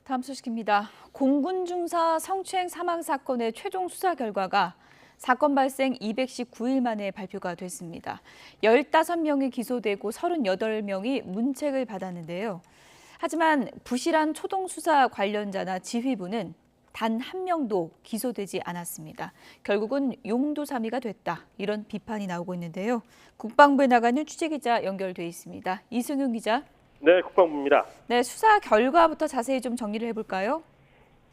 다음 소식입니다. 공군 중사 성추행 사망 사건의 최종 수사 결과가 사건 발생 219일 만에 발표가 됐습니다. 15명이 기소되고 38명이 문책을 받았는데요. 하지만 부실한 초동 수사 관련자나 지휘부는 단 한 명도 기소되지 않았습니다. 결국은 용도사미가 됐다. 이런 비판이 나오고 있는데요. 국방부에 나가는 취재기자 연결돼 있습니다. 이승윤 기자. 네, 국방부입니다. 네, 수사 결과부터 자세히 좀 정리를 해볼까요?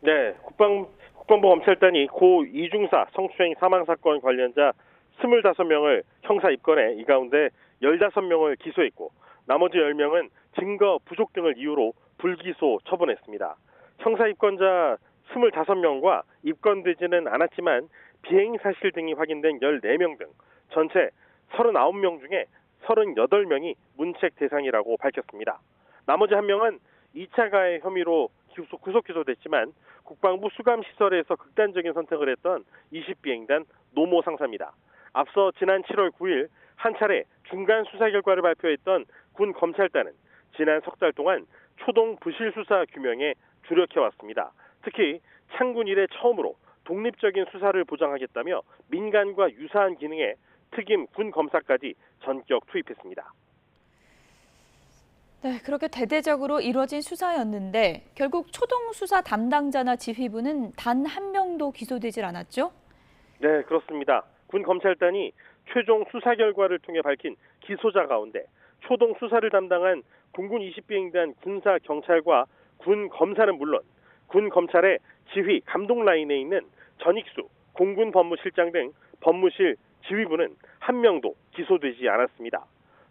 네, 국방부 검찰단이 고 이중사 성추행 사망 사건 관련자 25명을 형사 입건해 이 가운데 15명을 기소했고 나머지 10명은 증거 부족 등을 이유로 불기소 처분했습니다. 형사 입건자 25명과 입건되지는 않았지만 비행 사실 등이 확인된 14명 등 전체 39명 중에 38명이 문책 대상이라고 밝혔습니다. 나머지 한 명은 2차 가해 혐의로 구속 기소됐지만 국방부 수감시설에서 극단적인 선택을 했던 20비행단 노모 상사입니다. 앞서 지난 7월 9일 한 차례 중간 수사 결과를 발표했던 군 검찰단은 지난 석 달 동안 초동 부실 수사 규명에 주력해왔습니다. 특히 창군 이래 처음으로 독립적인 수사를 보장하겠다며 민간과 유사한 기능에 특임 군 검사까지 전격 투입했습니다. 네, 그렇게 대대적으로 이루어진 수사였는데 결국 초동 수사 담당자나 지휘부는 단 한 명도 기소되질 않았죠? 네, 그렇습니다. 군 검찰단이 최종 수사 결과를 통해 밝힌 기소자 가운데 초동 수사를 담당한 공군 20비행단 군사 경찰과 군 검사는 물론 군 검찰의 지휘 감독 라인에 있는 전익수 공군 법무실장 등 법무실 지휘부는 한 명도 기소되지 않았습니다.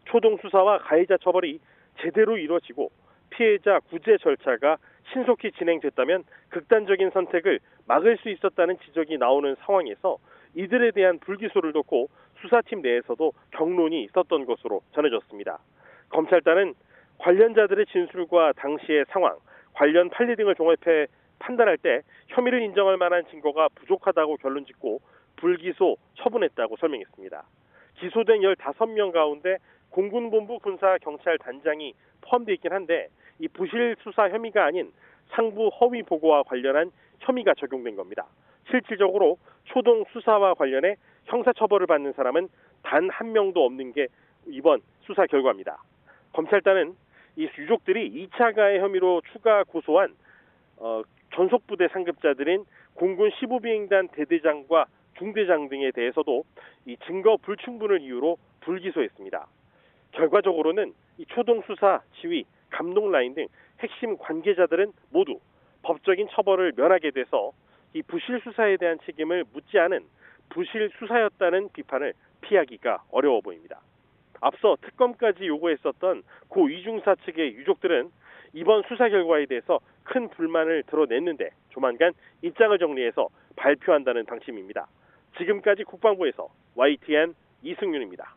초동 수사와 가해자 처벌이 제대로 이루어지고 피해자 구제 절차가 신속히 진행됐다면 극단적인 선택을 막을 수 있었다는 지적이 나오는 상황에서 이들에 대한 불기소를 놓고 수사팀 내에서도 격론이 있었던 것으로 전해졌습니다. 검찰단은 관련자들의 진술과 당시의 상황, 관련 판례 등을 종합해 판단할 때 혐의를 인정할 만한 증거가 부족하다고 결론짓고 불기소 처분했다고 설명했습니다. 기소된 15명 가운데 공군본부 군사경찰단장이 포함되어 있긴 한데 이 부실 수사 혐의가 아닌 상부 허위 보고와 관련한 혐의가 적용된 겁니다. 실질적으로 초동 수사와 관련해 형사처벌을 받는 사람은 단 한 명도 없는 게 이번 수사 결과입니다. 검찰단은 이 유족들이 2차 가해 혐의로 추가 고소한 전속부대 상급자들인 공군 15비행단 대대장과 중대장 등에 대해서도 이 증거 불충분을 이유로 불기소했습니다. 결과적으로는 이 초동 수사, 지휘, 감독 라인 등 핵심 관계자들은 모두 법적인 처벌을 면하게 돼서 이 부실 수사에 대한 책임을 묻지 않은 부실 수사였다는 비판을 피하기가 어려워 보입니다. 앞서 특검까지 요구했었던 고 이중사 측의 유족들은 이번 수사 결과에 대해서 큰 불만을 드러냈는데 조만간 입장을 정리해서 발표한다는 방침입니다. 지금까지 국방부에서 YTN 이승윤입니다.